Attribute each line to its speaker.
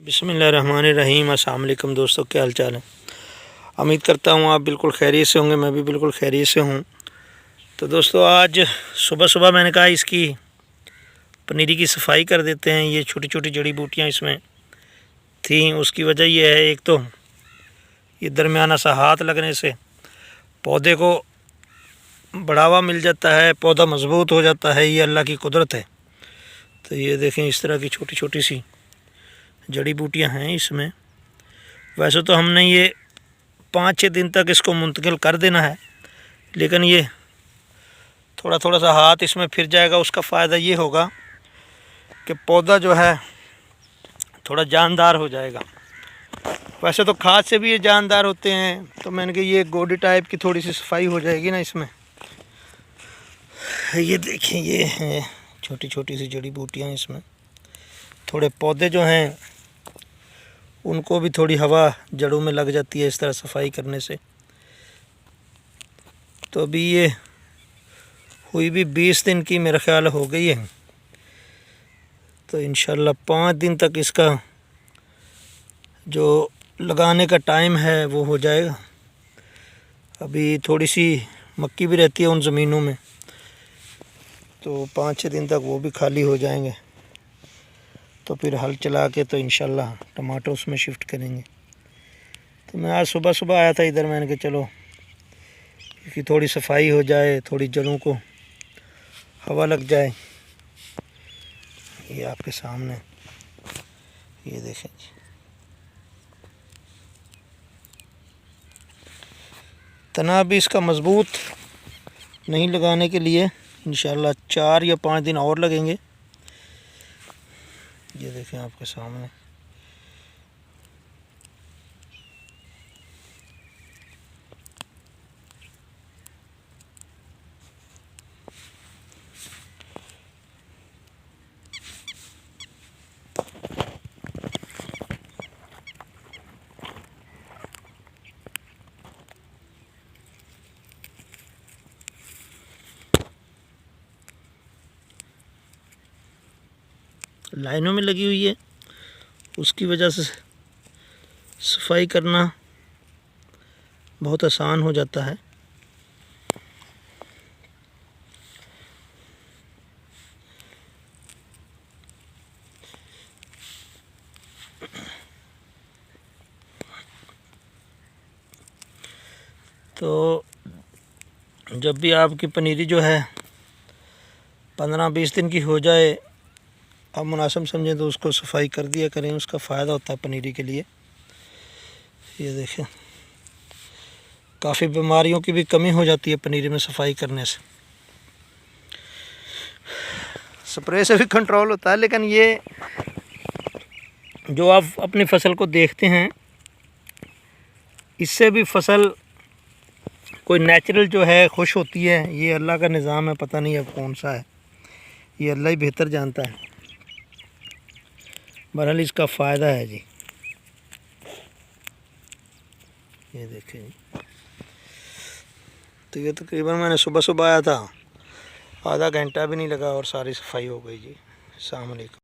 Speaker 1: बिस्मिल्लाहिर्रहमानिर्रहीम। अस्सलाम वालेकुम दोस्तों, क्या हाल चाल है। उम्मीद करता हूँ आप बिल्कुल खैरियत से होंगे। मैं भी बिल्कुल खैरियत से हूँ। तो दोस्तों आज सुबह सुबह मैंने कहा इसकी पनीरी की सफाई कर देते हैं। ये छोटी छोटी जड़ी बूटियाँ इसमें थी, उसकी वजह यह है, एक तो ये दरमियाना सा हाथ लगने से पौधे को बढ़ावा मिल जाता है, पौधा मजबूत हो जाता है। ये अल्लाह की कुदरत है। तो ये देखें, इस तरह की छोटी छोटी सी जड़ी बूटियाँ हैं इसमें। वैसे तो हमने ये 5-6 दिन तक इसको मुंतकिल कर देना है, लेकिन ये थोड़ा थोड़ा सा हाथ इसमें फिर जाएगा। उसका फ़ायदा ये होगा कि पौधा जो है थोड़ा जानदार हो जाएगा। वैसे तो खाद से भी ये जानदार होते हैं, तो मैंने कहा ये गोडी टाइप की थोड़ी सी सफाई हो जाएगी ना इसमें। ये देखें, ये है छोटी छोटी सी जड़ी बूटियाँ इसमें। थोड़े पौधे जो हैं उनको भी थोड़ी हवा जड़ों में लग जाती है इस तरह सफाई करने से। तो अभी ये हुई भी 20 दिन की मेरा ख्याल हो गई है। तो इंशाल्लाह 5 दिन तक इसका जो लगाने का टाइम है वो हो जाएगा। अभी थोड़ी सी मक्की भी रहती है उन ज़मीनों में, तो 5-6 दिन तक वो भी खाली हो जाएंगे। तो फिर हल चला के तो इंशाल्लाह टमाटर उसमें शिफ्ट करेंगे। तो मैं आज सुबह सुबह आया था इधर, मैंने कहा चलो कि थोड़ी सफाई हो जाए, थोड़ी जड़ों को हवा लग जाए। ये आपके सामने ये देखें जी। तना भी इसका मज़बूत नहीं लगाने के लिए इंशाल्लाह 4 या 5 दिन और लगेंगे। ये देखें आपके सामने। लाइनों में लगी हुई है, उसकी वजह से सफाई करना बहुत आसान हो जाता है। तो जब भी आपकी पनीरी जो है 15-20 दिन की हो जाए, आप मुनासिब समझें तो उसको सफाई कर दिया करें। उसका फ़ायदा होता है पनीरी के लिए। ये देखें, काफ़ी बीमारियों की भी कमी हो जाती है पनीरी में सफाई करने से। स्प्रे से भी कंट्रोल होता है, लेकिन ये जो आप अपनी फसल को देखते हैं, इससे भी फसल कोई नेचुरल जो है खुश होती है। ये अल्लाह का निज़ाम है, पता नहीं अब कौन सा है, ये अल्लाह ही बेहतर जानता है। बहरहाल इसका फ़ायदा है जी। ये देखें जी। तो ये तकरीबन मैंने सुबह सुबह आया था, आधा घंटा भी नहीं लगा और सारी सफाई हो गई जी। अस्सलाम वालेकुम।